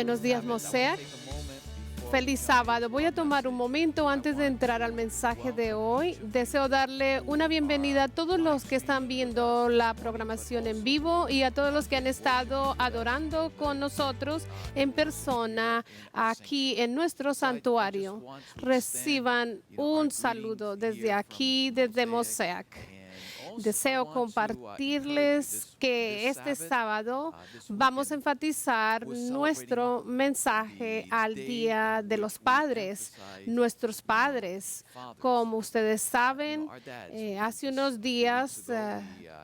Buenos días, Mosaic. Feliz sábado. Voy a tomar un momento antes de entrar al mensaje de hoy. Deseo darle una bienvenida a todos los que están viendo la programación en vivo y a todos los que han estado adorando con nosotros en persona aquí en nuestro santuario. Reciban un saludo desde aquí, desde Mosaic. Deseo compartirles que este sábado vamos a enfatizar nuestro mensaje al Día de los Padres, nuestros padres. Como ustedes saben, hace unos días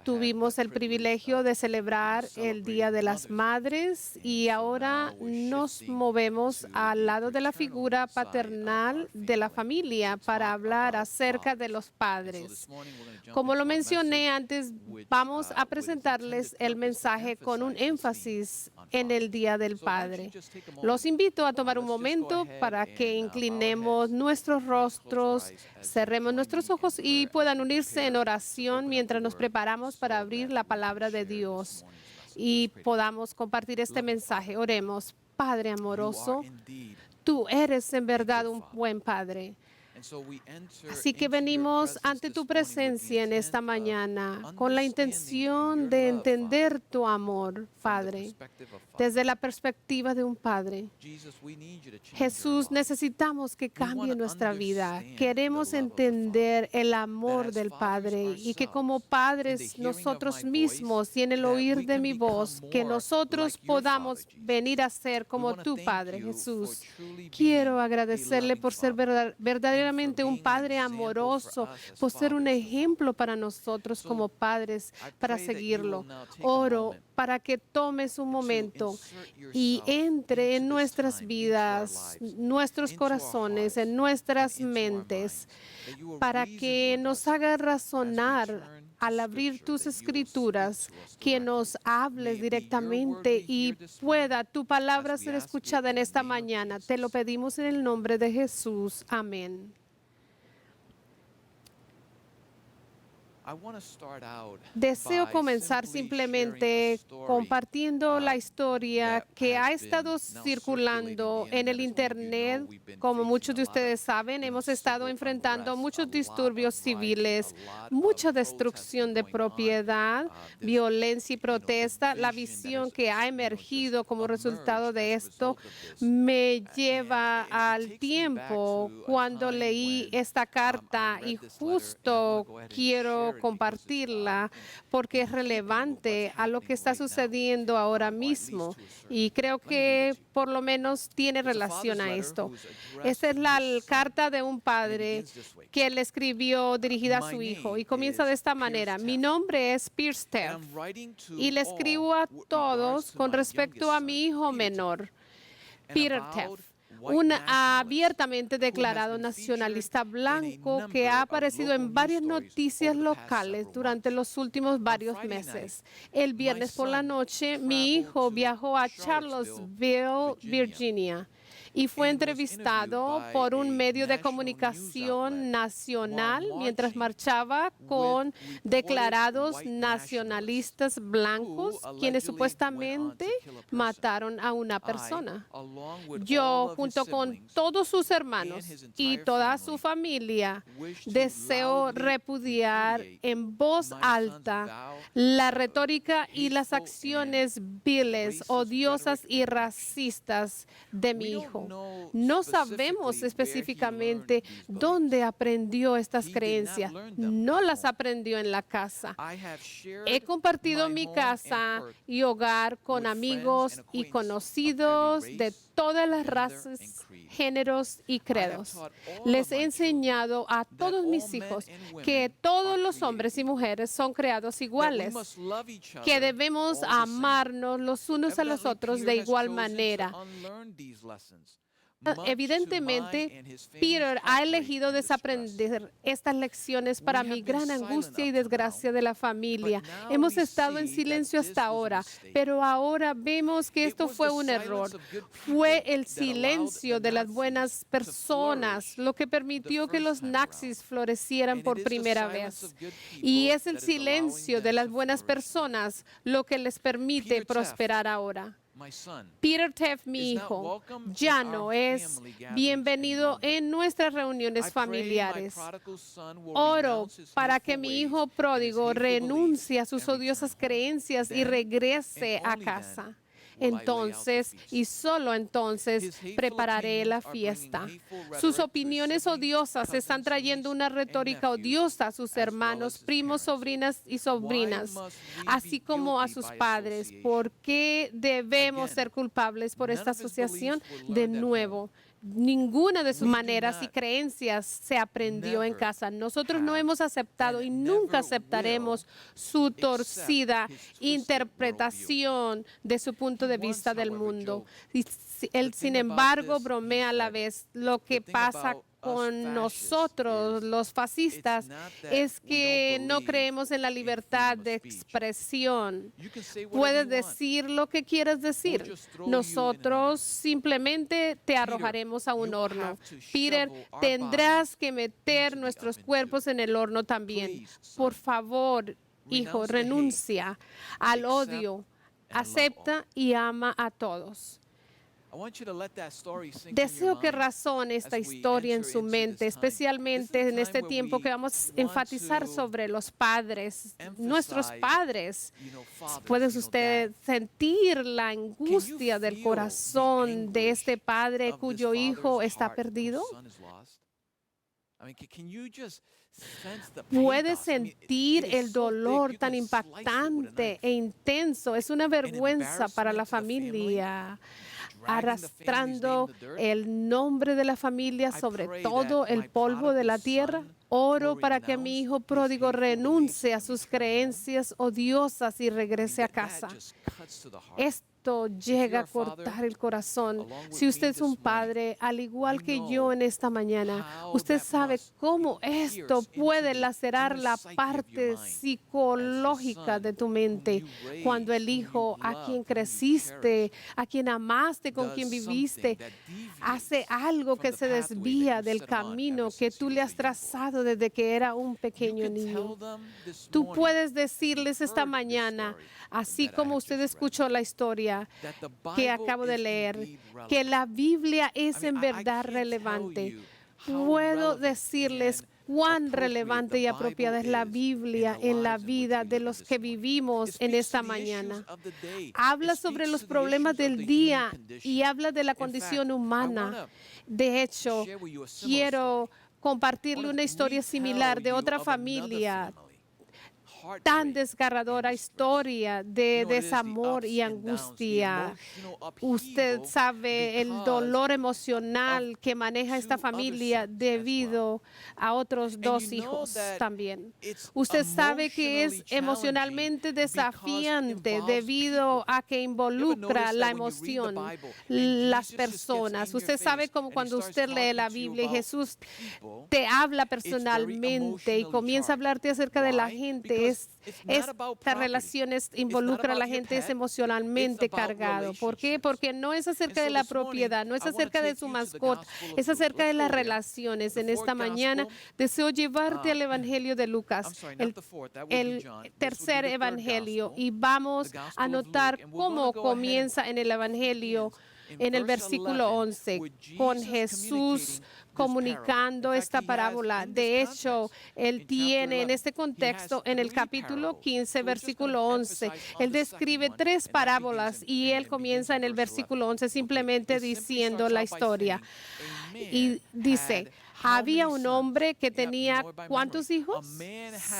tuvimos el privilegio de celebrar el Día de las Madres y ahora nos movemos al lado de la figura paternal de la familia para hablar acerca de los padres. Como lo mencioné antes, vamos a presentarles el mensaje con un énfasis en el Día del Padre. Los invito a tomar un momento para que inclinemos nuestros rostros, cerremos nuestros ojos y puedan unirse en oración mientras nos preparamos para abrir la palabra de Dios y podamos compartir este mensaje. Oremos. Padre amoroso, tú eres en verdad un buen Padre. Así que venimos ante tu presencia en esta mañana con la intención de entender tu amor, Padre, desde la perspectiva de un Padre. Jesús, necesitamos que cambie nuestra vida. Queremos entender el amor del Padre y que como padres nosotros mismos y en el oír de mi voz, que nosotros podamos venir a ser como tu Padre, Jesús. Quiero agradecerle por ser verdaderamente un Padre amoroso, por ser un ejemplo para nosotros como padres, para seguirlo. Oro para que tomes un momento y entre en nuestras vidas, nuestros corazones, en nuestras mentes, para que nos haga razonar al abrir tus escrituras, que nos hables directamente y pueda tu palabra ser escuchada en esta mañana. Te lo pedimos en el nombre de Jesús. Amén. Deseo comenzar simplemente compartiendo la historia que ha estado circulando en el Internet. Como muchos de ustedes saben, hemos estado enfrentando muchos disturbios civiles, mucha destrucción de propiedad, violencia y protesta. La visión que ha emergido como resultado de esto me lleva al tiempo cuando leí esta carta y justo quiero compartirla porque es relevante a lo que está sucediendo ahora mismo y creo que por lo menos tiene relación a esto. Esta es la carta de un padre que le escribió dirigida a su hijo y comienza de esta manera. Mi nombre es Pierce Teff y le escribo a todos con respecto a mi hijo menor, Peter Teff, un abiertamente declarado nacionalista blanco que ha aparecido en varias noticias locales durante los últimos varios meses. El viernes por la noche, mi hijo viajó a Charlottesville, Virginia, y fue entrevistado por un medio de comunicación nacional mientras marchaba con declarados nacionalistas blancos, quienes supuestamente mataron a una persona. Yo, junto con todos sus hermanos y toda su familia, deseo repudiar en voz alta la retórica y las acciones viles, odiosas y racistas de mi hijo. No sabemos específicamente dónde aprendió estas creencias. No las aprendió en la casa. He compartido mi casa y hogar con amigos y conocidos de todas las razas, géneros y credos. Les he enseñado a todos mis hijos que todos los hombres y mujeres son creados iguales, que debemos amarnos los unos a los otros de igual manera. Evidentemente, Peter ha elegido desaprender estas lecciones para mi gran angustia y desgracia de la familia. Hemos estado en silencio hasta ahora, pero ahora vemos que esto fue un error. Fue el silencio de las buenas personas lo que permitió que los nazis florecieran por primera vez. Y es el silencio de las buenas personas lo que les permite prosperar ahora. Peter Teff, mi hijo, ya no es bienvenido en nuestras reuniones familiares. Oro para que mi hijo pródigo renuncie a sus odiosas creencias y regrese a casa. Entonces, y solo entonces, prepararé la fiesta. Sus opiniones odiosas están trayendo una retórica odiosa a sus hermanos, primos, sobrinas y sobrinas, así como a sus padres. ¿Por qué debemos ser culpables por esta asociación? De nuevo, ninguna de sus maneras y creencias se aprendió en casa. Nosotros no hemos aceptado y nunca aceptaremos su torcida interpretación de su punto de vista del mundo. Él, sin embargo, bromea a la vez. Lo que pasa con nosotros, los fascistas, es que no creemos en la libertad de expresión. Puedes decir lo que quieras decir. Nosotros simplemente te arrojaremos a un horno. Peter, tendrás que meter nuestros cuerpos en el horno también. Por favor, hijo, renuncia al odio. Acepta y ama a todos. Deseo que razone esta historia en su mente, especialmente en este tiempo que vamos a enfatizar sobre los padres, nuestros padres. ¿Puede usted sentir la angustia del corazón de este padre cuyo hijo está perdido? Puede sentir el dolor tan impactante e intenso. Es una vergüenza para la familia, arrastrando el nombre de la familia sobre todo el polvo de la tierra. Oro para que mi hijo pródigo renuncie a sus creencias odiosas y regrese a casa. Esto llega a cortar el corazón. Si usted es un padre, al igual que yo en esta mañana, usted sabe cómo esto puede lacerar la parte psicológica de tu mente. Cuando el hijo a quien creciste, a quien amaste, con quien viviste, hace algo que se desvía del camino que tú le has trazado desde que era un pequeño niño. Tú puedes decirles esta mañana, así como usted escuchó la historia que acabo de leer, que la Biblia es en verdad relevante. Puedo decirles cuán relevante y apropiada es la Biblia en la vida de los que vivimos en esta mañana. Habla sobre los problemas del día y habla de la condición humana. De hecho, quiero compartirle una historia similar de otra familia, tan desgarradora historia de desamor y angustia. Usted sabe el dolor emocional que maneja esta familia debido a otros dos hijos también. Usted sabe que es emocionalmente desafiante debido a que involucra la emoción, las personas. Usted sabe como cuando usted lee la Biblia y Jesús te habla personalmente y comienza a hablarte acerca de la gente. Estas relaciones involucra a la gente es emocionalmente cargado. ¿Por qué? Porque no es acerca de la propiedad, no es acerca de su mascota, es acerca de las relaciones. En esta mañana deseo llevarte al Evangelio de Lucas, el tercer Evangelio, y vamos a notar cómo comienza en el Evangelio, en el versículo 11, con Jesús comunicando esta parábola. De hecho, él tiene en este contexto, en el capítulo 15, versículo 11, él describe tres parábolas y él comienza en el versículo 11 simplemente diciendo la historia. Y dice, había un hombre que tenía ¿cuántos hijos?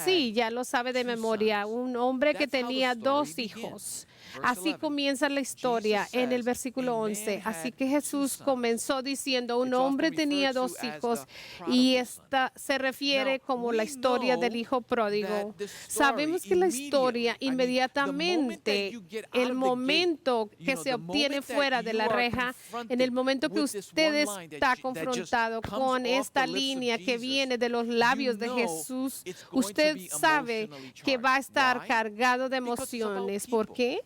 Sí, ya lo sabe de memoria. Un hombre que tenía dos hijos. Así comienza la historia en el versículo 11. Así que Jesús comenzó diciendo, un hombre tenía dos hijos y esta se refiere como la historia del hijo pródigo. Sabemos que la historia inmediatamente, el momento que se obtiene fuera de la reja, en el momento que usted está confrontado con esta línea que viene de los labios de Jesús, usted sabe que va a estar cargado de emociones. ¿Por qué?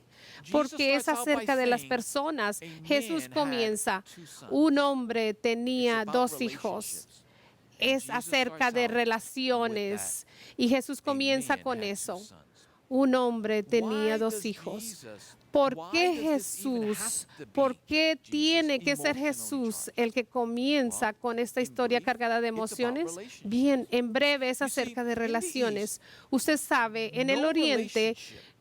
Porque es acerca de las personas. Jesús comienza, un hombre tenía dos hijos. Es acerca de relaciones y Jesús comienza con eso. un hombre tenía 2 hijos. ¿Por qué Jesús? ¿Por qué tiene que ser Jesús el que comienza con esta historia cargada de emociones? Bien, en breve es acerca de relaciones. Usted sabe, en el Oriente,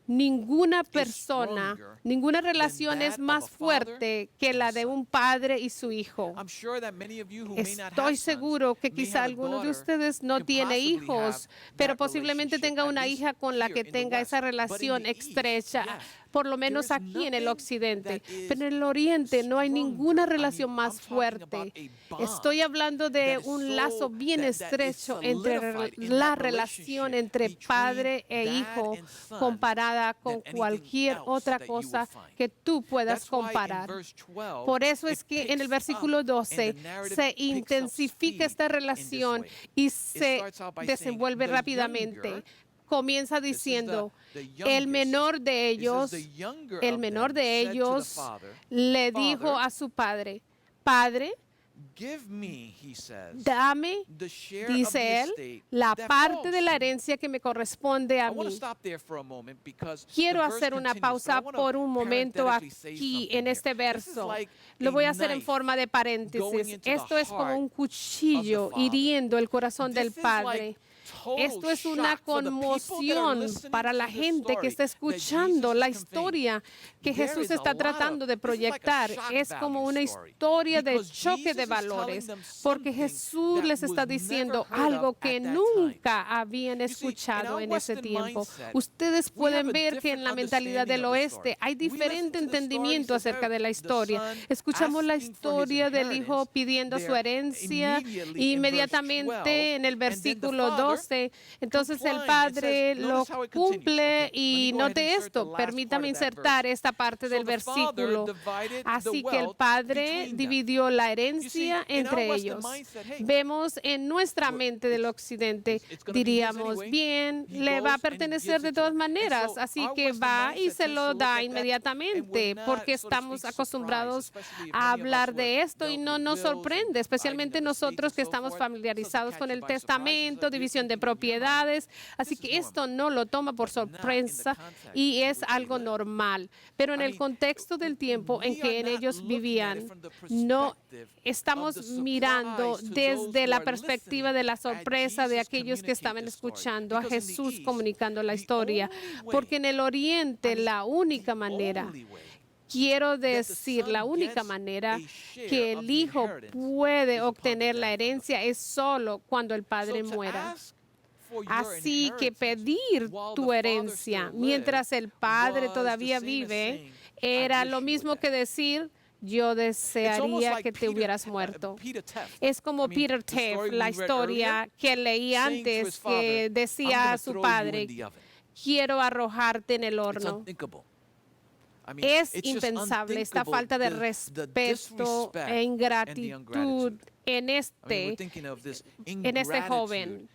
ninguna persona, ninguna relación es más fuerte que la de un padre y su hijo. Estoy seguro que quizá alguno de ustedes no tiene hijos, pero posiblemente tenga una hija con la que tenga esa relación estrecha, por lo menos aquí en el occidente. Pero en el oriente no hay ninguna relación más fuerte. Estoy hablando de un lazo bien estrecho entre la relación entre padre e hijo comparada con cualquier otra cosa que tú puedas comparar. Por eso es que en el versículo 12 se intensifica esta relación y se desenvuelve rápidamente. Comienza diciendo, el menor de ellos le dijo a su padre, Padre, dame, dice él, la parte de la herencia que me corresponde a mí. Quiero hacer una pausa por un momento aquí en este verso. Lo voy a hacer en forma de paréntesis. Esto es como un cuchillo hiriendo el corazón del Padre. Esto es una conmoción para la gente que está escuchando la historia que Jesús está tratando de proyectar. Es como una historia de choque de valores, porque Jesús les está diciendo algo que nunca habían escuchado en ese tiempo. Ustedes pueden ver que en la mentalidad del oeste hay diferente entendimiento acerca de la historia. Escuchamos la historia del hijo pidiendo su herencia y inmediatamente en el versículo 12, entonces el padre lo cumple y note esto, permítame insertar esta parte del versículo. Así que el padre dividió la herencia entre ellos. Vemos en nuestra mente del occidente, diríamos, bien, le va a pertenecer de todas maneras, así que va y se lo da inmediatamente, porque estamos acostumbrados a hablar de esto y no nos sorprende, especialmente nosotros que estamos familiarizados con el testamento, división de propiedades, así que esto no lo toma por sorpresa y es algo normal. Pero en el contexto del tiempo en que ellos vivían, no estamos mirando desde la perspectiva de la sorpresa de aquellos que estaban escuchando a Jesús comunicando la historia, porque en el oriente la única manera, quiero decir, la única manera que el hijo puede obtener la herencia es solo cuando el padre muera. Así que pedir tu herencia mientras el padre todavía vive era lo mismo que decir, yo desearía que te hubieras muerto. Es como Peter Teff, la historia que leí antes, que decía a su padre, quiero arrojarte en el horno. Es impensable esta falta de respeto e ingratitud en este joven.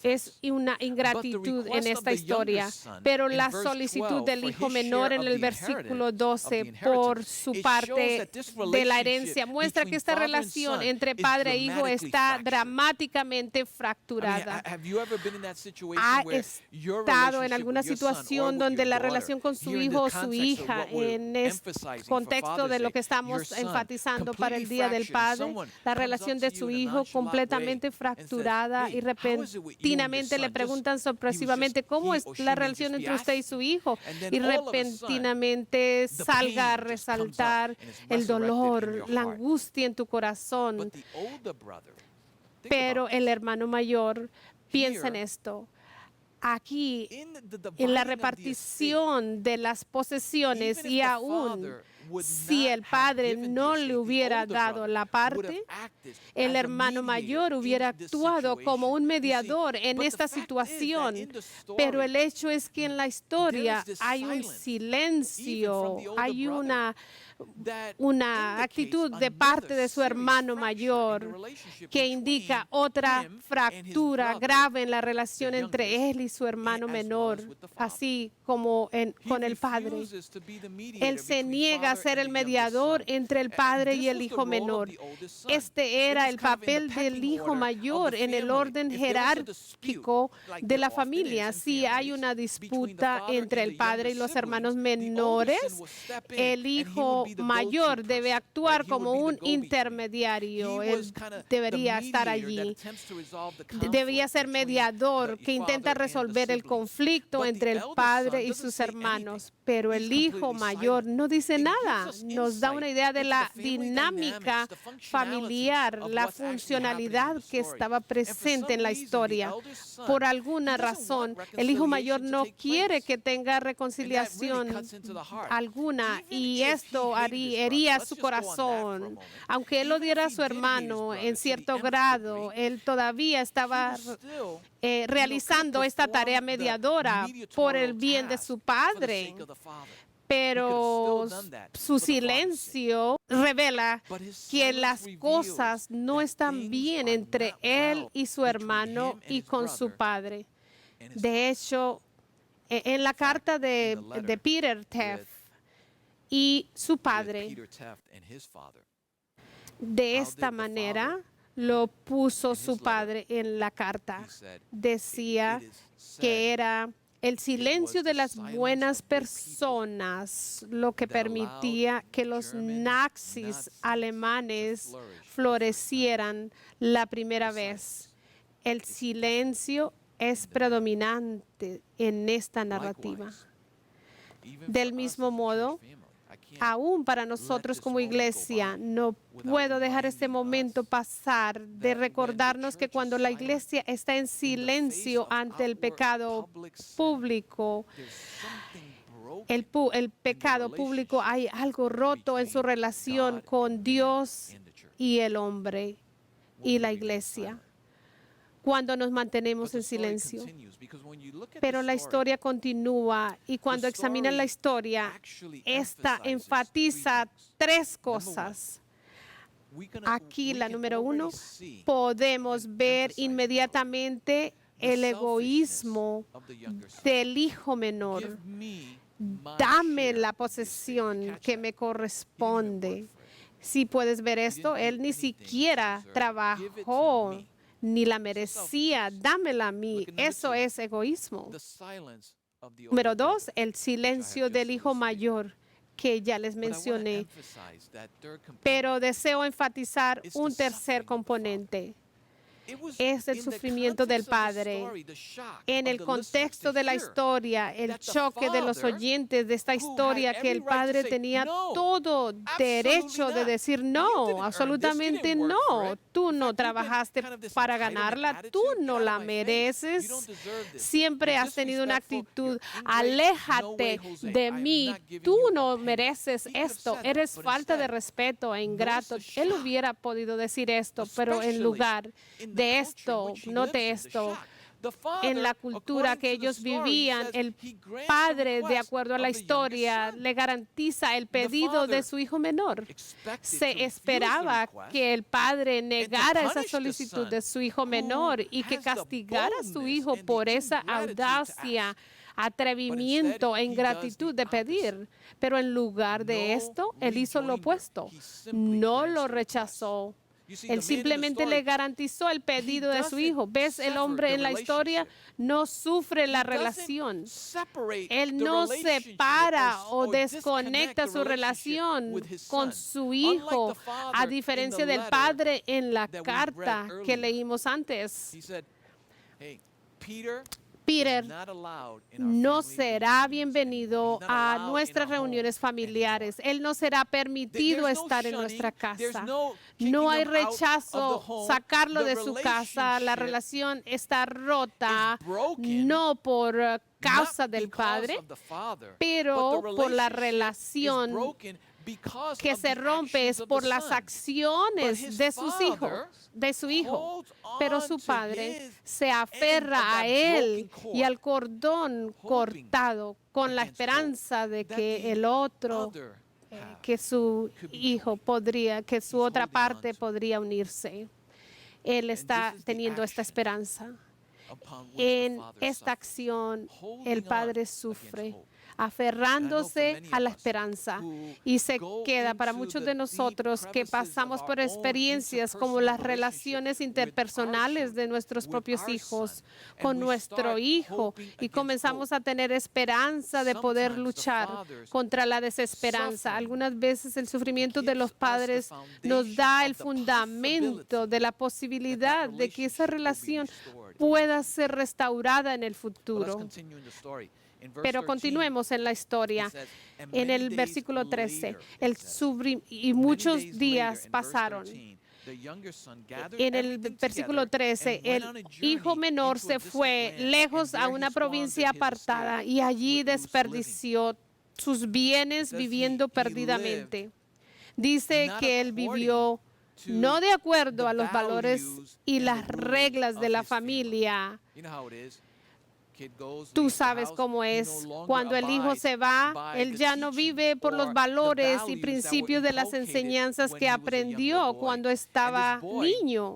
Es una ingratitud en esta historia, pero la solicitud del hijo menor en el versículo 12 por su parte de la herencia muestra que esta relación entre padre e hijo está dramáticamente fracturada. ¿Ha estado en alguna situación donde la relación con su hijo o su hija, en este contexto de lo que estamos enfatizando para el Día del Padre, la relación de su hijo completamente fracturada y repentinamente le preguntan sorpresivamente cómo es la relación entre usted y su hijo y repentinamente salga a resaltar el dolor, la angustia en tu corazón? Pero el hermano mayor piensa en esto. Aquí, en la repartición de las posesiones, y aún si el padre no le hubiera dado la parte, el hermano mayor hubiera actuado como un mediador en esta situación. Pero el hecho es que en la historia hay un silencio, hay una actitud de parte de su hermano mayor que indica otra fractura grave en la relación entre él y su hermano menor, así como con el padre. Él se niega para ser el mediador entre el padre y el hijo menor. Este era el papel del hijo mayor en el orden jerárquico de la familia. Si hay una disputa entre el padre y los hermanos menores, el hijo mayor debe actuar como un intermediario. Él debería estar allí. Debía ser mediador que intenta resolver el conflicto entre el padre y sus hermanos. Pero el hijo mayor no dice nada. Nos da una idea de la dinámica familiar, la funcionalidad que estaba presente en la historia. Por alguna razón, el hijo mayor no quiere que tenga reconciliación alguna y esto hería su corazón. Aunque él odiara a su hermano en cierto grado, él todavía estaba realizando esta tarea mediadora por el bien de su padre. Pero su silencio revela que las cosas no están bien entre él y su hermano y con su padre. De hecho, en la carta de Peter Taft y su padre, de esta manera lo puso su padre en la carta. Decía que era el silencio de las buenas personas lo que permitía que los nazis alemanes florecieran la primera vez. El silencio es predominante en esta narrativa. Del mismo modo, aún para nosotros como iglesia, no puedo dejar este momento pasar de recordarnos que cuando la iglesia está en silencio ante el pecado público, el pecado público, hay algo roto en su relación con Dios y el hombre y la iglesia cuando nos mantenemos en silencio. Pero la historia continúa y cuando examinan la historia, esta enfatiza tres cosas. Aquí la número uno, podemos ver inmediatamente el egoísmo del hijo menor. Dame la posesión que me corresponde. Si puedes ver esto, él ni siquiera trabajó ni la merecía, dámela a mí. Eso es egoísmo. Número dos, el silencio del hijo mayor que ya les mencioné. Pero deseo enfatizar un tercer componente. Es el sufrimiento del padre. En el contexto de la historia, el choque de los oyentes de esta historia, que el padre tenía todo derecho de decir no, absolutamente no. Tú no trabajaste para ganarla, tú no la mereces. Siempre has tenido una actitud, aléjate de mí, tú no mereces esto, eres falta de respeto e ingrato. Él hubiera podido decir esto, pero en lugar de esto, note esto, en la cultura que ellos vivían, el padre, de acuerdo a la historia, le garantiza el pedido de su hijo menor. Se esperaba que el padre negara esa solicitud de su hijo menor y que castigara a su hijo por esa audacia, atrevimiento e ingratitud de pedir. Pero en lugar de esto, él hizo lo opuesto. No lo rechazó. Él simplemente le garantizó el pedido de su hijo. ¿Ves? El hombre en la historia no sufre la relación. Él no separa o desconecta su relación con su hijo, a diferencia del padre en la carta que leímos antes. Peter no será bienvenido a nuestras reuniones familiares. Él no será permitido estar en nuestra casa. No hay rechazo, sacarlo de su casa. La relación está rota, no por causa del padre, pero por la relación que se rompe es por las acciones de su hijo. Pero su padre se aferra a él y al cordón cortado con la esperanza de que el otro, que su hijo que su otra parte podría unirse. Él está teniendo esta esperanza. En esta acción, el padre sufre, aferrándose a la esperanza. Y se queda para muchos de nosotros que pasamos por experiencias como las relaciones interpersonales de nuestros propios hijos con nuestro hijo y comenzamos a tener esperanza de poder luchar contra la desesperanza. Algunas veces el sufrimiento de los padres nos da el fundamento de la posibilidad de que esa relación pueda ser restaurada en el futuro. Pero continuemos en la historia. En el versículo 13, y muchos días pasaron. En el versículo 13, el hijo menor se fue lejos a una provincia apartada y allí desperdició sus bienes viviendo perdidamente. Dice que él vivió no de acuerdo a los valores y las reglas de la familia. Tú sabes cómo es. Cuando el hijo se va, él ya no vive por los valores y principios de las enseñanzas que aprendió cuando estaba niño.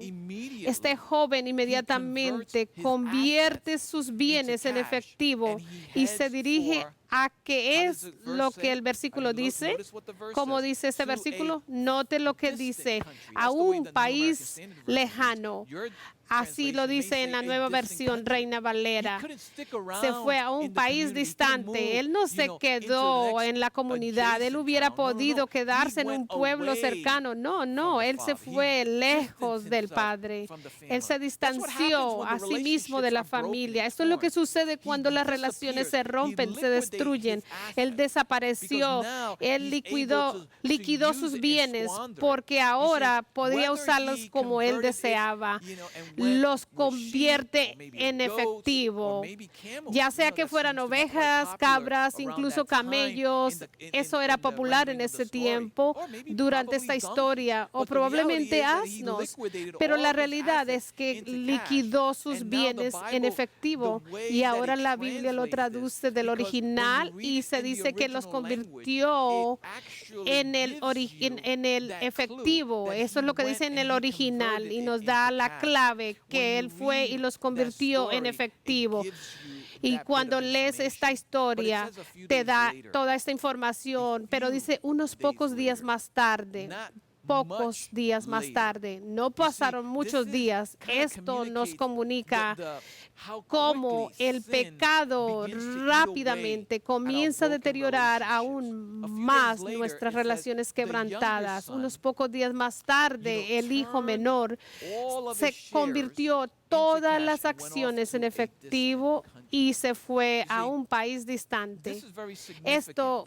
Este joven inmediatamente convierte sus bienes en efectivo y se dirige a qué es lo que el versículo dice. ¿Cómo dice este versículo? Note lo que dice, a un país lejano. Así lo dice en la nueva versión Reina Valera. Se fue a un país distante. Él no se quedó en la comunidad. Él hubiera podido quedarse en un pueblo cercano. No, él se fue lejos del Padre. Él se distanció a sí mismo de la familia. Esto es lo que sucede cuando las relaciones se rompen, se destruyen. Él desapareció. Él liquidó sus bienes porque ahora podía usarlos como él deseaba. Los convierte en efectivo, ya sea que fueran ovejas, cabras, incluso camellos. Eso era popular en ese tiempo durante esta historia, o probablemente asnos, pero la realidad es que liquidó sus bienes en efectivo y ahora la Biblia lo traduce del original y se dice que los convirtió en el efectivo. Eso es lo que dice en el original y nos da la clave que él fue y los convirtió en efectivo. Y cuando lees esta historia, te da toda esta información, pero dice unos pocos días más tarde. Pocos días más tarde, no pasaron muchos días. Esto nos comunica cómo el pecado rápidamente comienza a deteriorar aún más nuestras relaciones quebrantadas. Unos pocos días más tarde, el hijo menor se convirtió todas las acciones en efectivo y se fue a un país distante. Esto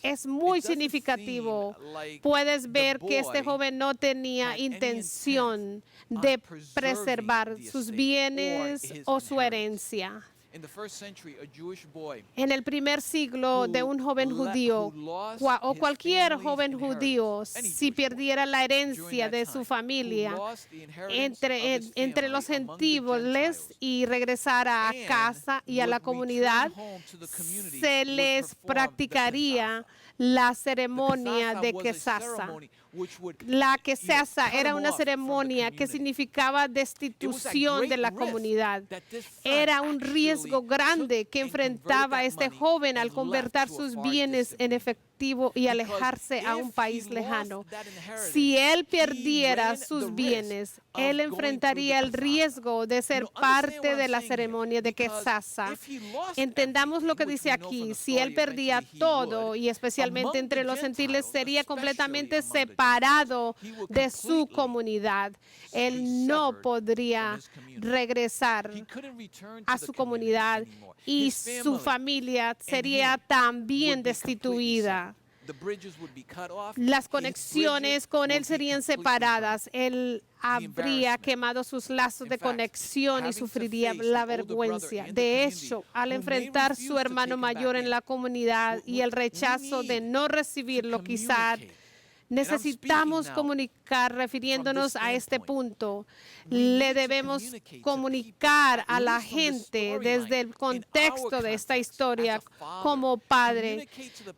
es muy significativo. Puedes ver que este joven no tenía intención de preservar sus bienes o su herencia. En el primer siglo de un joven judío o cualquier joven judío, si perdiera la herencia de su familia entre los gentiles y regresara a casa y a la comunidad, se les practicaría la ceremonia de Quesasa. La Quesasa era una ceremonia que significaba destitución de la comunidad. Era un riesgo grande que enfrentaba este joven al convertir sus bienes en efectivo y alejarse a un país lejano. Si él perdiera sus bienes, él enfrentaría el riesgo de ser parte de la ceremonia de Quesasa. Entendamos lo que dice aquí. Si él perdía todo, y especialmente entre los gentiles, sería completamente separado de su comunidad. Él no podría regresar a su comunidad y su familia sería también destituida. Las conexiones con él serían separadas. Él habría quemado sus lazos de conexión y sufriría la vergüenza. De hecho, al enfrentar su hermano mayor en la comunidad y el rechazo de no recibirlo, quizás necesitamos comunicar, refiriéndonos a este punto. Le debemos comunicar a la gente desde el contexto de esta historia como padre,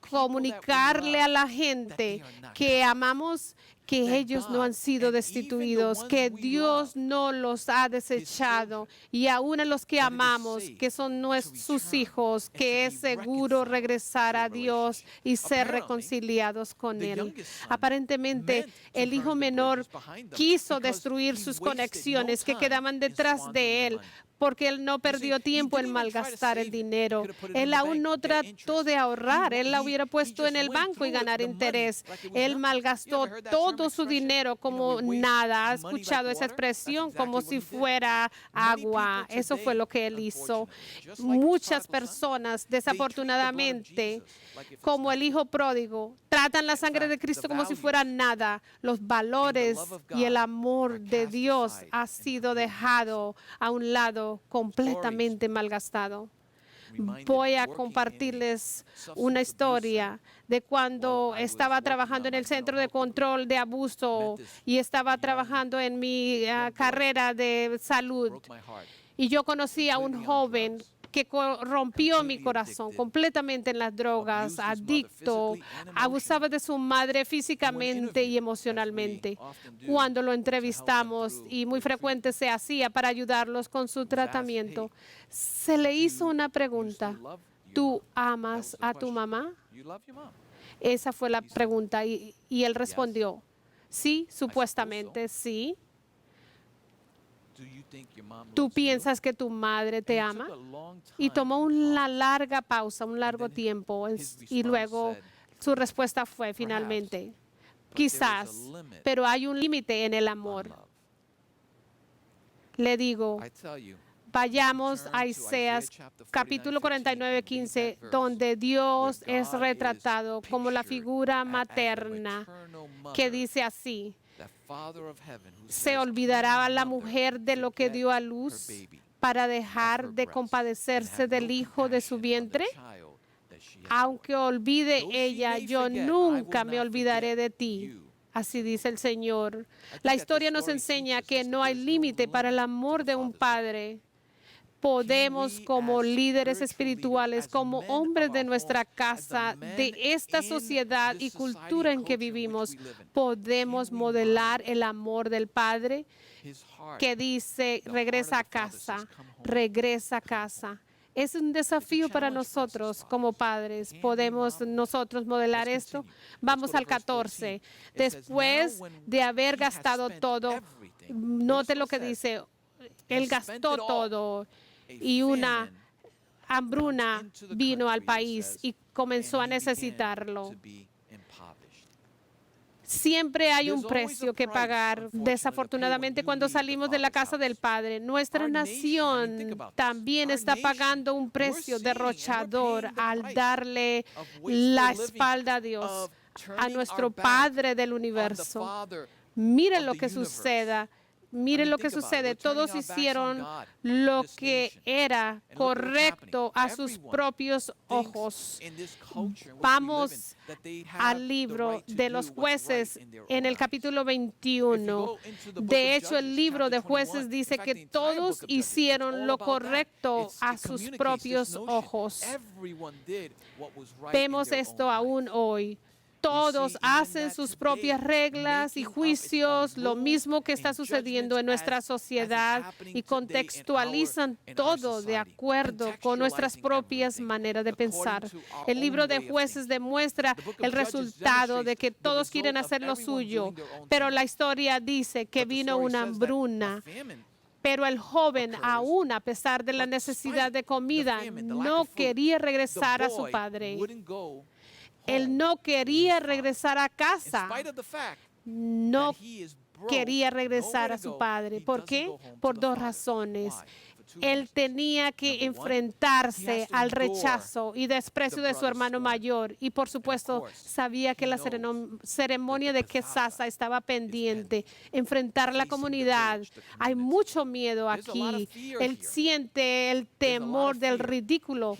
comunicarle a la gente que amamos, que ellos no han sido destituidos, que Dios no los ha desechado, y aún a los que amamos, que son sus hijos, que es seguro regresar a Dios y ser reconciliados con Él. Aparentemente, el hijo menor quiso destruir sus conexiones que quedaban detrás de él, porque él no perdió tiempo en malgastar el dinero. Él aún no trató de ahorrar. Él la hubiera puesto en el banco y ganar interés. Él malgastó todo su dinero como nada. ¿Ha escuchado esa expresión? Como si fuera agua. Eso fue lo que él hizo. Muchas personas, desafortunadamente, como el hijo pródigo, tratan la sangre de Cristo como si fuera nada. Los valores y el amor de Dios ha sido dejado a un lado, completamente malgastado. Voy a compartirles una historia de cuando estaba trabajando en el Centro de Control de Abuso y estaba trabajando en mi carrera de salud. Y yo conocí a un joven que rompió mi corazón completamente en las drogas, adicto, abusaba de su madre físicamente y emocionalmente. Cuando lo entrevistamos, y muy frecuente se hacía para ayudarlos con su tratamiento, se le hizo una pregunta: ¿tú amas a tu mamá? Esa fue la pregunta y él respondió: sí, supuestamente sí. ¿Tú piensas que tu madre te ama? Y tomó una larga pausa, un largo tiempo, y luego su respuesta fue finalmente: quizás, pero hay un límite en el amor. Le digo, vayamos a Isaías capítulo 49, 15, donde Dios es retratado como la figura materna, que dice así: ¿se olvidará la mujer de lo que dio a luz para dejar de compadecerse del hijo de su vientre? Aunque olvide ella, yo nunca me olvidaré de ti. Así dice el Señor. La historia nos enseña que no hay límite para el amor de un padre. Podemos, como líderes espirituales, como hombres de nuestra casa, de esta sociedad y cultura en que vivimos, podemos modelar el amor del Padre que dice: regresa a casa, regresa a casa. Es un desafío para nosotros como padres. ¿Podemos nosotros modelar esto? Vamos al 14. Después de haber gastado todo, note lo que dice: él gastó todo. Y una hambruna vino al país y comenzó a necesitarlo. Siempre hay un precio que pagar. Desafortunadamente, cuando salimos de la casa del Padre, nuestra nación también está pagando un precio derrochador al darle la espalda a Dios, a nuestro Padre del universo. Miren lo que sucede. Miren lo que sucede. Todos hicieron lo que era correcto a sus propios ojos. Vamos al libro de los jueces en el capítulo 21. De hecho, el libro de jueces dice que todos hicieron lo correcto a sus propios ojos. Vemos esto aún hoy. Todos hacen sus propias reglas y juicios, lo mismo que está sucediendo en nuestra sociedad, y contextualizan todo de acuerdo con nuestras propias maneras de pensar. El libro de jueces demuestra el resultado de que todos quieren hacer lo suyo, pero la historia dice que vino una hambruna. Pero el joven, aún a pesar de la necesidad de comida, no quería regresar a su padre. Él no quería regresar a casa. No quería regresar a su padre. ¿Por qué? Por dos razones. Él tenía que enfrentarse al rechazo y desprecio de su hermano mayor. Y por supuesto, sabía que la ceremonia de Kesasa estaba pendiente. Enfrentar la comunidad. Hay mucho miedo aquí. Él siente el temor del ridículo.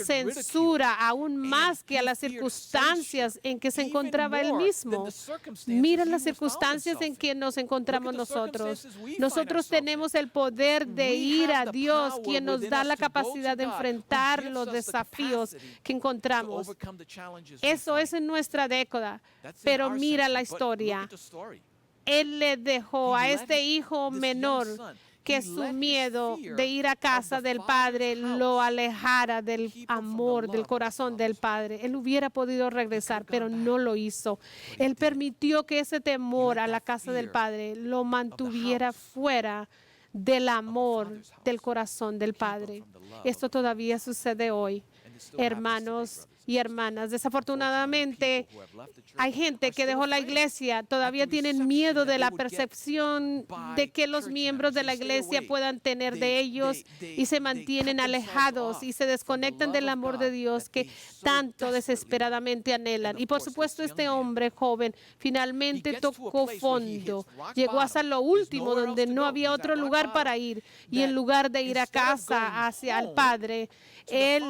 Censura aún más que a las circunstancias en que se encontraba él mismo. Mira las circunstancias en que nos encontramos nosotros. Nosotros tenemos el poder de ir a Dios quien nos da la capacidad de enfrentar los desafíos que encontramos. Eso es en nuestra década. Pero mira la historia. Él le dejó a este hijo menor que su miedo de ir a casa del Padre lo alejara del amor, del corazón del Padre. Él hubiera podido regresar, pero no lo hizo. Él permitió que ese temor a la casa del Padre lo mantuviera fuera del amor del corazón del Padre. Esto todavía sucede hoy, hermanos y hermanas. Desafortunadamente, hay gente que dejó la iglesia, todavía tienen miedo de la percepción de que los miembros de la iglesia puedan tener de ellos y se mantienen alejados y se desconectan del amor de Dios que tanto desesperadamente anhelan. Y por supuesto, este hombre joven finalmente tocó fondo, llegó hasta lo último donde no había otro lugar para ir, y en lugar de ir a casa hacia el Padre, él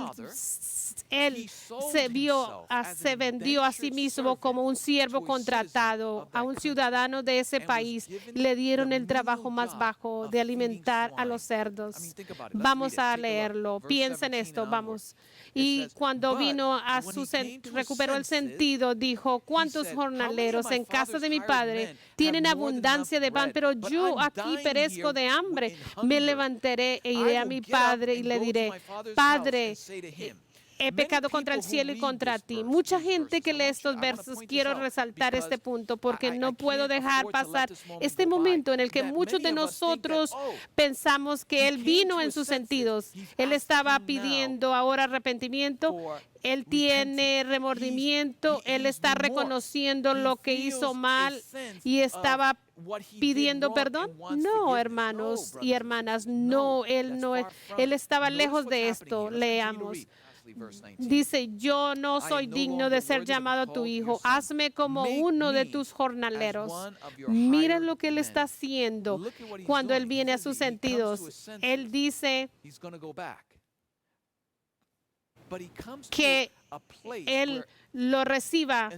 se vendió a sí mismo como un siervo contratado a un ciudadano de ese país. Le dieron el trabajo más bajo de alimentar a los cerdos. Vamos a leerlo. Piensa en esto, vamos. Y cuando vino a recuperó el sentido, dijo: ¿cuántos jornaleros en casa de mi padre tienen abundancia de pan, pero yo aquí perezco de hambre? Me levantaré e iré a mi padre y le diré: Padre, he pecado contra el cielo y contra ti. Mucha gente que lee estos versos, quiero resaltar este punto porque no puedo dejar pasar este momento en el que muchos de nosotros pensamos que Él vino en sus sentidos. Él estaba pidiendo ahora arrepentimiento. Él tiene remordimiento. Él está reconociendo lo que hizo mal y estaba pidiendo perdón. No, hermanos y hermanas, no, Él estaba lejos de esto. Leamos. Dice: yo no soy digno de ser llamado tu hijo. Hazme como uno de tus jornaleros. Mira lo que él está haciendo cuando él viene a sus sentidos. Él dice que él lo reciba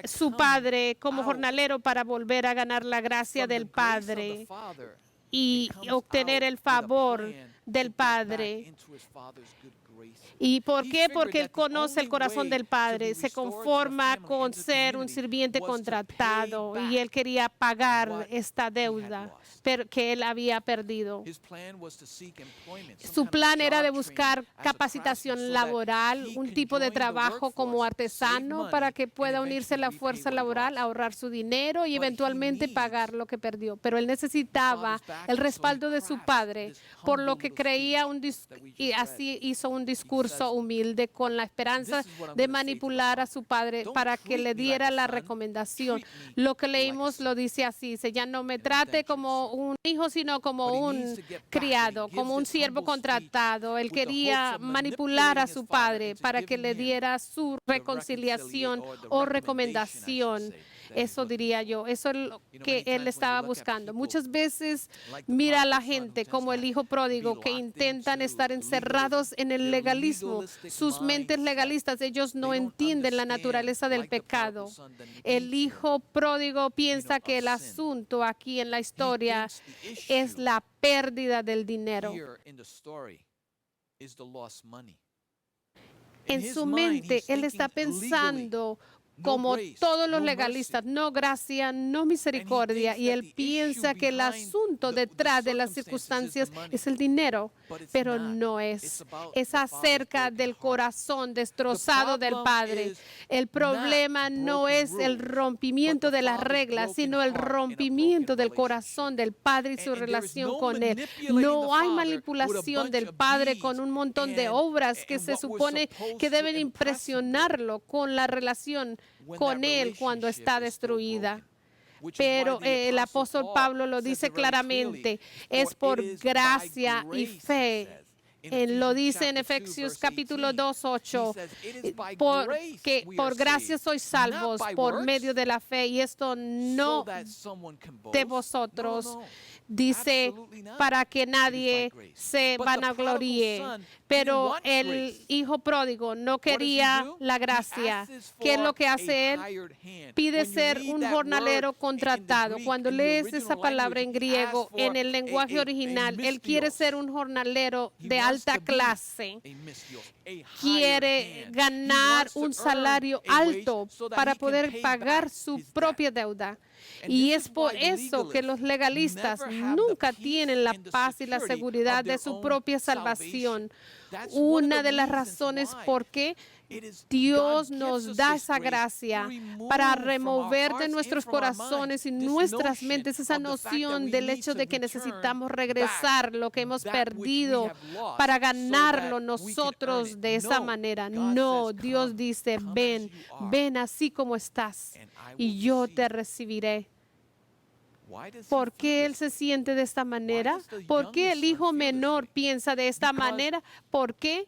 su padre como jornalero para volver a ganar la gracia del Padre y obtener el favor del Padre. ¿Y por qué? Porque él conoce el corazón del Padre, se conforma con ser un sirviente contratado, y él quería pagar esta deuda que él había perdido. Su plan era de buscar capacitación laboral, un tipo de trabajo como artesano para que pueda unirse a la fuerza laboral, ahorrar su dinero y eventualmente pagar lo que perdió. Pero él necesitaba el respaldo de su padre, por lo que creía y así hizo un discurso humilde con la esperanza de manipular a su padre para que le diera la recomendación. Lo que leímos lo dice así: dice: ya no me trate como un hijo, sino como un criado, como un siervo contratado. Él quería manipular a su padre para que le diera su reconciliación o recomendación. Eso diría yo, eso es lo que él estaba buscando. Muchas veces mira a la gente como el hijo pródigo, que intentan estar encerrados en el legalismo, sus mentes legalistas. Ellos no entienden la naturaleza del pecado. El hijo pródigo piensa que el asunto aquí en la historia es la pérdida del dinero. En su mente, él está pensando como todos los legalistas: no gracia, no misericordia. Y él piensa que el asunto detrás de las circunstancias es el dinero, pero no es. Es acerca del corazón destrozado del Padre. El problema no es el rompimiento de las reglas, sino el rompimiento del corazón del Padre y su relación con Él. No hay manipulación del Padre con un montón de obras que se supone que deben impresionarlo con la relación con Él cuando está destruida. Pero el apóstol Pablo lo dice claramente: es por gracia y fe. Él lo dice en Efesios capítulo 2, 8, porque por gracia sois salvos por medio de la fe, y esto no de vosotros. Dice, para que nadie se vanagloríe, Pero el hijo pródigo no quería la gracia. ¿Qué es lo que hace él? Pide ser un jornalero contratado. Cuando lees esa palabra en griego, en el lenguaje original, él quiere ser un jornalero de alta clase. Quiere ganar un salario alto para poder pagar su propia deuda. Y es por eso que los legalistas nunca tienen la paz y la seguridad de su propia salvación. Una de las razones por qué Dios nos da esa gracia para remover de nuestros corazones y nuestras mentes esa noción del hecho de que necesitamos regresar lo que hemos perdido para ganarlo nosotros de esa manera. No, Dios dice, ven, ven así como estás y yo te recibiré. ¿Por qué él se siente de esta manera? ¿Por qué el hijo menor piensa de esta manera? ¿Por qué?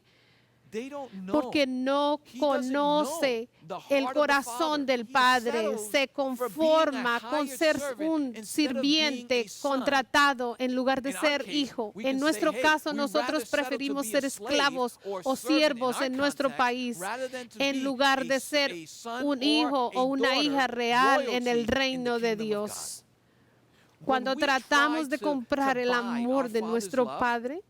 Porque no conoce el corazón del Padre, se conforma con ser un sirviente contratado en lugar de ser hijo. En nuestro caso, nosotros preferimos ser esclavos o siervos en nuestro país en lugar de ser un hijo o una hija real en el reino de Dios. Cuando tratamos de comprar el amor de nuestro Padre,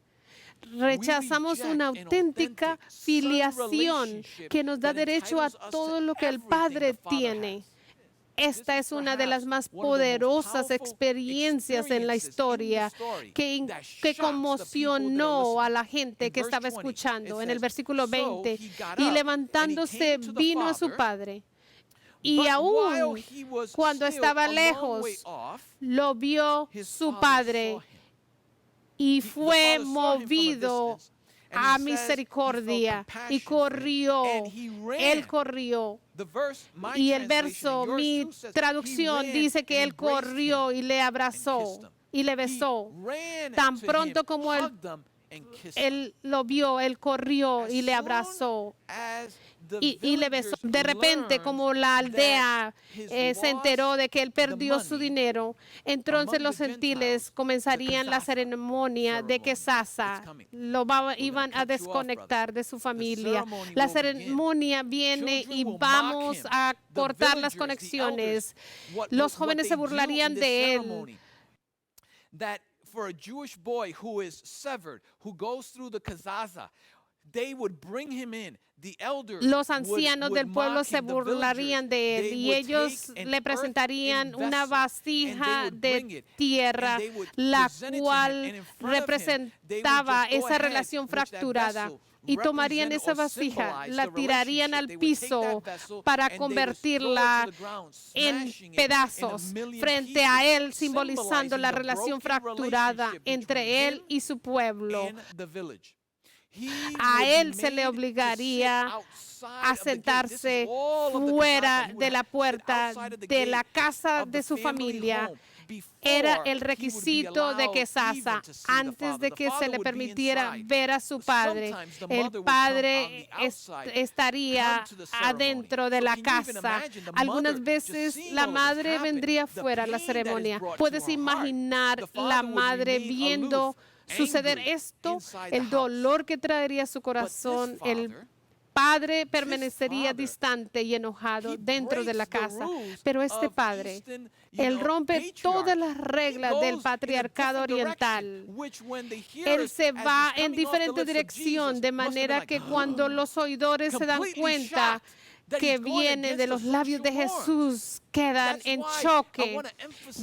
rechazamos una auténtica filiación que nos da derecho a todo lo que el Padre tiene. Esta es una de las más poderosas experiencias en la historia que conmocionó a la gente que estaba escuchando. En el versículo 20, y levantándose vino a su padre. Y aún cuando estaba lejos, lo vio su padre y fue movido a misericordia y corrió. Él corrió. Y el verso, mi traducción dice que él corrió y le abrazó y le besó. Tan pronto como él lo vio, él corrió y le abrazó. Y le besó. De repente, como la aldea se enteró de que él perdió su dinero, entonces los gentiles comenzarían la ceremonia de que Sasa iban a desconectar de su familia. La ceremonia viene y vamos a cortar las conexiones. Los jóvenes se burlarían de él. For a Jewish boy who is severed, who goes through the kazaza, they would bring him in. Los ancianos del pueblo se burlarían de él y ellos le presentarían una vasija de tierra, la cual representaba esa relación fracturada. Y tomarían esa vasija, la tirarían al piso para convertirla en pedazos frente a él, simbolizando la relación fracturada entre él y su pueblo. A él se le obligaría a sentarse fuera de la puerta de la casa de su familia. Era el requisito de que Sasa, antes de que se le permitiera ver a su padre, el padre estaría adentro de la casa. Algunas veces la madre vendría fuera a la ceremonia. ¿Puedes imaginar la madre viendo suceder esto? El dolor que traería a su corazón. El padre permanecería distante y enojado dentro de la casa. Pero este padre, él rompe todas las reglas del patriarcado oriental. Él se va en diferente dirección, de manera que cuando los oidores se dan cuenta que viene de los labios de Jesús, quedan en choque.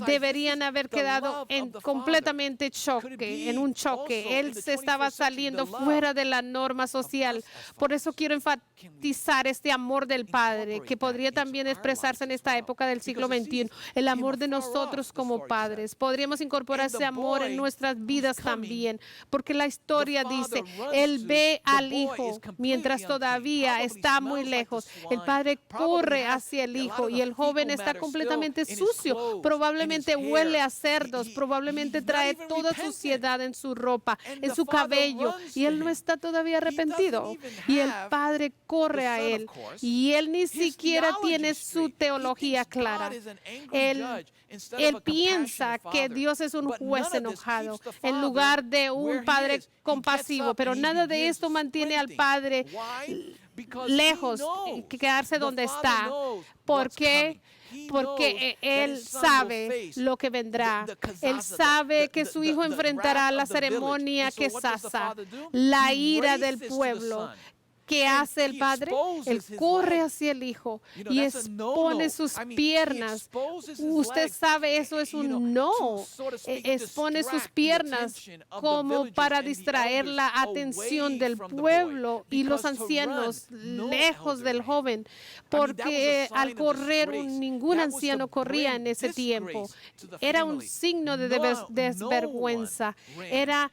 Deberían haber quedado completamente en un choque. Él se estaba saliendo fuera de la norma social. Por eso quiero enfatizar este amor del Padre, que podría también expresarse en esta época del siglo XXI. El amor de nosotros como padres. Podríamos incorporar ese amor en nuestras vidas también, porque la historia dice, Él ve al Hijo mientras todavía está muy lejos. El Padre corre hacia el Hijo y el joven está matter completamente still in his sucio, clothes, probablemente in his huele hair. a cerdos, probablemente He's not trae even toda repentant. suciedad en su ropa, And en the su father cabello, runs y to él no him. está todavía He doesn't arrepentido. even Y el have padre corre the a son, of él, course, y él ni his siquiera theology tiene su straight. He teología thinks God clara. is an angry Él, judge instead of él a piensa compassionate que father. Dios es un But juez none of this enojado keeps the en father lugar de un where he padre is. He gets compasivo, up pero and he nada de begins esto mantiene al sprinting. padre Why? Because he lejos, knows. que quedarse The donde father está. knows ¿Por what's qué? coming. He knows Porque that él his son will sabe face lo que vendrá. the Él kazaza, sabe que the su hijo wrath enfrentará la of the village. ceremonia And so que what does the sasa, father do? la He ira del races to the pueblo. son. ¿Qué And hace el he padre? Él exposes his corre legs. hacia el hijo You know, y that's a expone no-no. sus I mean, he piernas. exposes his Usted legs, sabe, eso es you know, un to, no. so to speak, Expone sus distract the piernas attention of the como villagers para and the distraer elders la atención away del from the boy. pueblo y los Because to ancianos run, no lejos elder del ran. joven, I mean, that was a porque sign al of correr disgrace. ningún That was to anciano corría bring en ese tiempo. disgrace to the Era un family. signo de No desvergüenza. one ran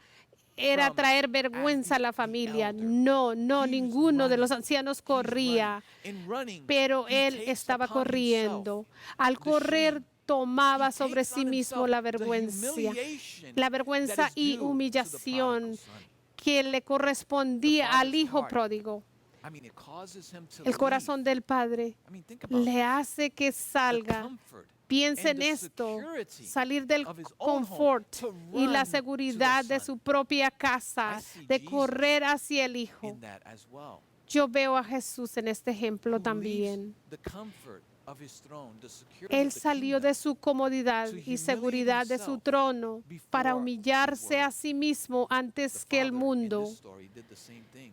Era from traer vergüenza a la the familia. elder. No, He's ninguno de los running. ancianos He's corría, running. In running, pero he él takes estaba upon corriendo. himself Al the correr shame. tomaba He sobre takes sí on mismo himself la the vergüenza humiliation la that vergüenza is y due to the humillación prodigal son. que le The correspondía al father's hijo heart, pródigo. I mean, it causes him to El leave. corazón del padre I mean, think about le it. hace que The salga. comfort Piense and en the esto, security salir del of his own home confort to y la run to the seguridad de son. su propia casa, I see de Jesus correr hacia el hijo. in that as well. Yo veo a Jesús en este ejemplo Who también. leaves the comfort of his throne, the security Él of the salió kingdom, de su comodidad to y humiliate seguridad de su himself trono para before the humillarse a world. sí mismo The antes que el father in mundo. this story did the same thing.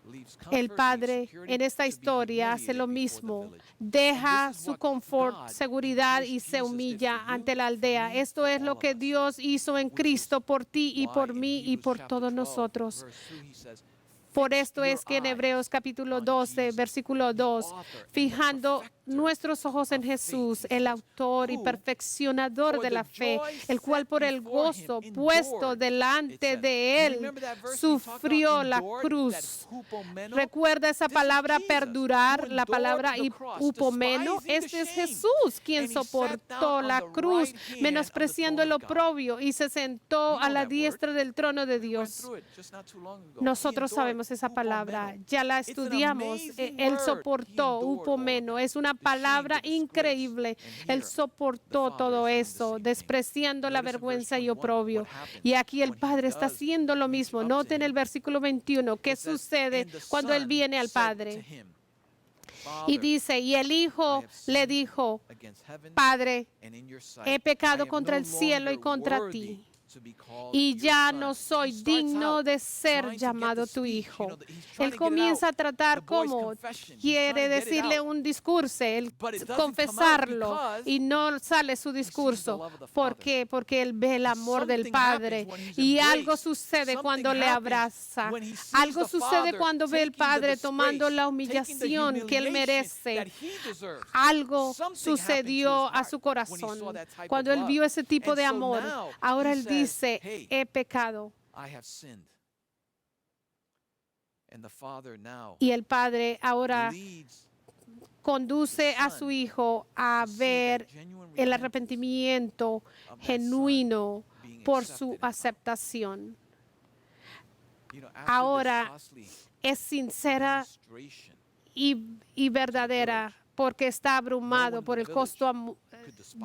Leaves El comfort, leaves Padre security en esta to be historia hace lo humiliated before the mismo. village. Deja And this is su what confort, God in seguridad y Christ se Jesus did humilla for you, ante la for aldea. me, Esto for es all lo of que us. Dios hizo en Which is Cristo por ti y why por in mí y Hebrews por chapter todos 12, nosotros. verse 2, he says, Por "Fix esto your es que en eyes Hebreos capítulo on 12, Jesus, versículo the 2, author and the fijando perfecter nuestros ojos en of faith," Jesús, he el says, autor y "who perfeccionador for de the la fe, joy el cual set por el before him gozo puesto endured," it delante says. de You él remember that verse we talked about? sufrió la Endured, that cruz. hupomeno? Recuerda esa This is palabra Jesus, perdurar, who la endured palabra the cross, upomeno. despising the Este es shame, Jesús quien and he sat soportó down on la the cruz, right hand of the menospreciando throne el of God. oprobio y se sentó We a know la that word. diestra del trono de We went Dios. through it just not too long ago. He Nosotros endured sabemos esa palabra, hupomeno. ya la It's an estudiamos. amazing Él word. He soportó, endured all of upomeno, that. es una The shame, palabra the disgrace. increíble. And Él here, the soportó Father todo is doing the eso, same thing. despreciando la Notice in verse vergüenza y 21 oprobio. what happens Y aquí el when he Padre está does haciendo lo reach mismo. up to Noten el him. versículo 21, ¿qué It says, sucede "And the cuando Él Son viene al said to Padre? him, Y Father, dice, y el I Hijo have le sinned dijo, against heaven Padre, and in your sight. he I pecado am contra no el cielo y longer contra worthy ti, to be called y your ya son." no soy He starts digno out de ser trying to get llamado the tu speech. hijo. He's trying Él to get it comienza a out. The tratar boy's como confession. He's trying quiere to get it decirle out. un discurso, él But it doesn't come out confesarlo, because y no sale su he sees the discurso. love of the ¿Por Father. qué? Porque él ve el And amor del something Padre. happens when he's Y algo embraced. sucede Something cuando le happens abraza. when he sees Algo the sucede Father cuando ve el taking the Padre tomando disgrace, la taking the humillación que él humiliation merece. that he deserves. Algo Something happened to sucedió his a heart su when he corazón saw that type cuando of él love. vio ese tipo And de so amor. now Ahora he él says, dice, "Hey, he pecado. I have sinned." And the Father now Y el Padre ahora leads conduce a su hijo a to see that ver genuine el repentance arrepentimiento of that son genuino being por accepted su in love. aceptación. You know, after Ahora this costly es sincera demonstration, y verdadera porque está abrumado por el costo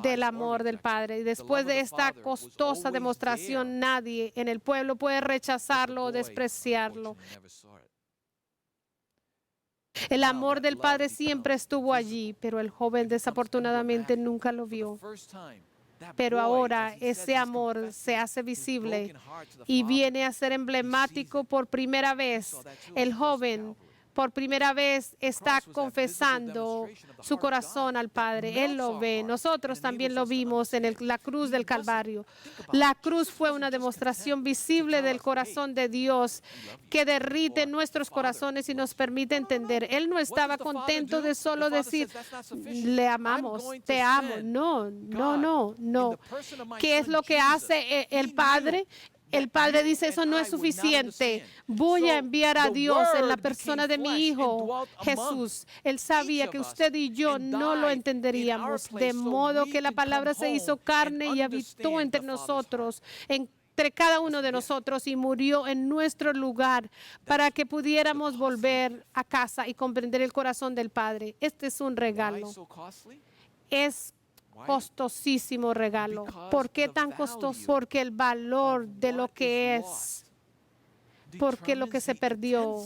del amor del Padre. Y después de esta costosa demostración, nadie en el pueblo puede rechazarlo o despreciarlo. unfortunately, never saw it. El Now amor that del love Padre siempre becomes estuvo visible. allí, pero el joven It becomes desafortunadamente emblematic. nunca lo For the vio. first time, that Pero boy, ahora as he said, ese he's amor confessing se hace his visible broken heart to the y Father. viene a ser emblemático por primera vez. El joven por primera vez está confesando su corazón al Padre. Él lo ve. Nosotros también lo vimos en la cruz del Calvario. La cruz fue una demostración visible del corazón de Dios que derrite nuestros corazones y nos permite entender. Él no estaba contento de solo decir, le amamos, te amo. No, no, no, no. ¿Qué es lo que hace el Padre? el Padre dice, eso no es suficiente. Voy a enviar a Dios en la persona de mi Hijo Jesús. Él sabía que usted y yo no lo entenderíamos, de modo que la palabra se hizo carne y habitó entre nosotros, entre cada uno de nosotros, y murió en nuestro lugar para que pudiéramos volver a casa y comprender el corazón del Padre. Este es un regalo. Es costosísimo regalo. ¿Por qué tan costoso? Porque el valor de lo que es, porque lo que se perdió,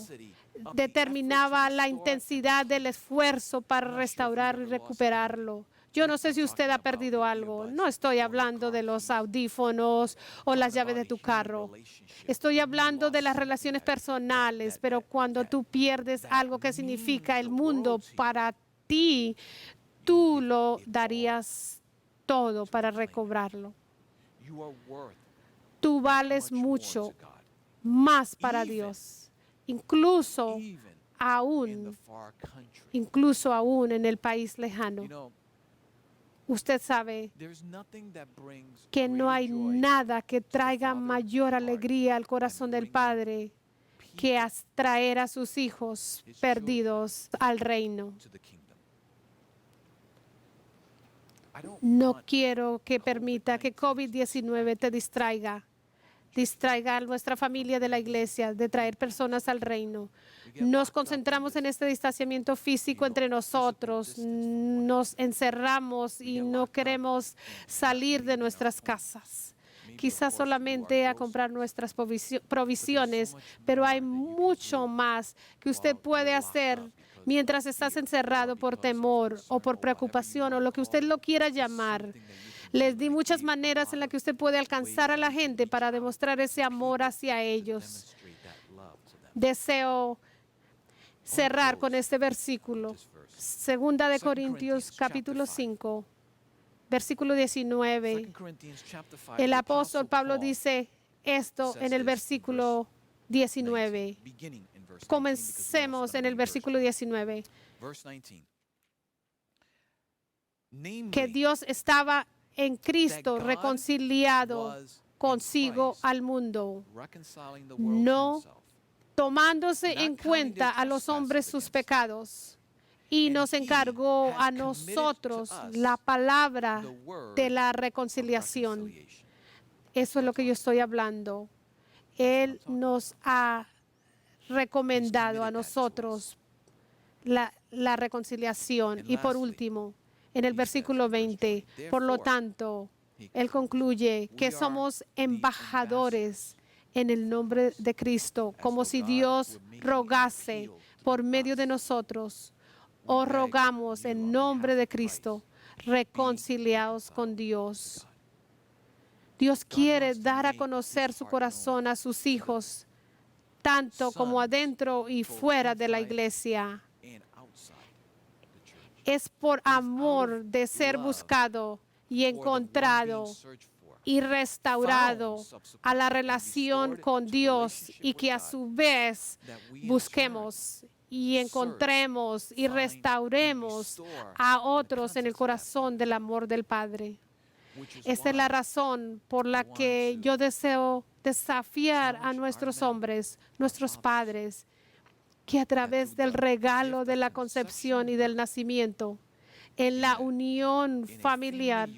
determinaba la intensidad del esfuerzo para restaurar y recuperarlo. Yo no sé si usted ha perdido algo. No estoy hablando de los audífonos o las llaves de tu carro. Estoy hablando de las relaciones personales, pero cuando tú pierdes algo que significa el mundo para ti, tú lo darías todo para recobrarlo. Tú vales mucho más para Dios, incluso aún en el país lejano. Usted sabe que no hay nada que traiga mayor alegría al corazón del Padre que traer a sus hijos perdidos al reino. No quiero que permita que COVID-19 te distraiga a nuestra familia de la iglesia, de traer personas al reino. Nos concentramos en este distanciamiento físico entre nosotros, nos encerramos y no queremos salir de nuestras casas. Quizás solamente a comprar nuestras provisiones, pero hay mucho más que usted puede hacer mientras estás encerrado por temor o por preocupación o lo que usted lo quiera llamar. Les di muchas maneras en las que usted puede alcanzar a la gente para demostrar ese amor hacia ellos. Deseo cerrar con este versículo. Segunda de Corintios, capítulo 5, versículo 19. El apóstol Pablo dice esto en el versículo 19. Comencemos en el versículo 19. Que Dios estaba en Cristo reconciliado consigo al mundo, no tomándose en cuenta a los hombres sus pecados, y nos encargó a nosotros la palabra de la reconciliación. Eso es lo que yo estoy hablando. Él nos ha recomendado a nosotros la reconciliación. Y por último, en el versículo 20, por lo tanto, él concluye que somos embajadores en el nombre de Cristo, como si Dios rogase por medio de nosotros. Os rogamos en nombre de Cristo, reconciliados con Dios. Dios quiere dar a conocer su corazón a sus hijos, tanto como adentro y fuera de la iglesia. Es por amor de ser buscado y encontrado y restaurado a la relación con Dios, y que a su vez busquemos y encontremos y restauremos a otros en el corazón del amor del Padre. Esta es la razón por la que yo deseo desafiar a nuestros hombres, nuestros padres, que a través del regalo de la concepción y del nacimiento, en la unión familiar,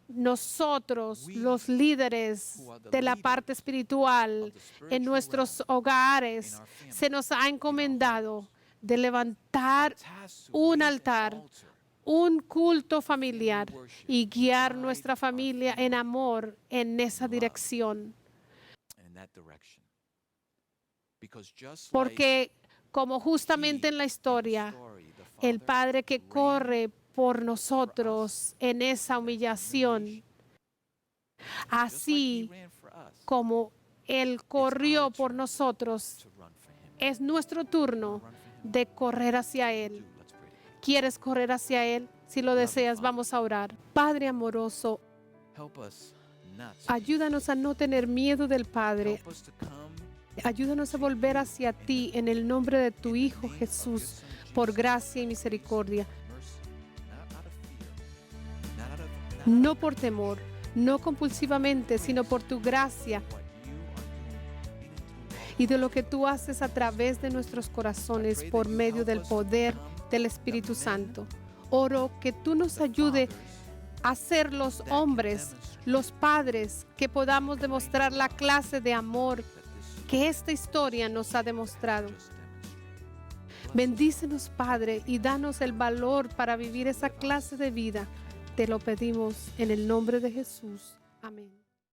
nosotros, los líderes de la parte espiritual en nuestros hogares, se nos ha encomendado de levantar un altar, un culto familiar, y guiar nuestra familia en amor en esa dirección. Porque como justamente en la historia, el Padre que corre por nosotros en esa humillación, así como Él corrió por nosotros, es nuestro turno de correr hacia Él. ¿Quieres correr hacia Él? Si lo deseas, vamos a orar. Padre amoroso, ayúdanos a no tener miedo del Padre. Ayúdanos a volver hacia ti en el nombre de tu Hijo Jesús, por gracia y misericordia. No por temor, no compulsivamente, sino por tu gracia y de lo que tú haces a través de nuestros corazones por medio del poder del Espíritu Santo. Oro que tú nos ayudes a ser los hombres, los padres, que podamos demostrar la clase de amor que esta historia nos ha demostrado. Bendícenos, Padre, y danos el valor para vivir esa clase de vida. Te lo pedimos en el nombre de Jesús. Amén.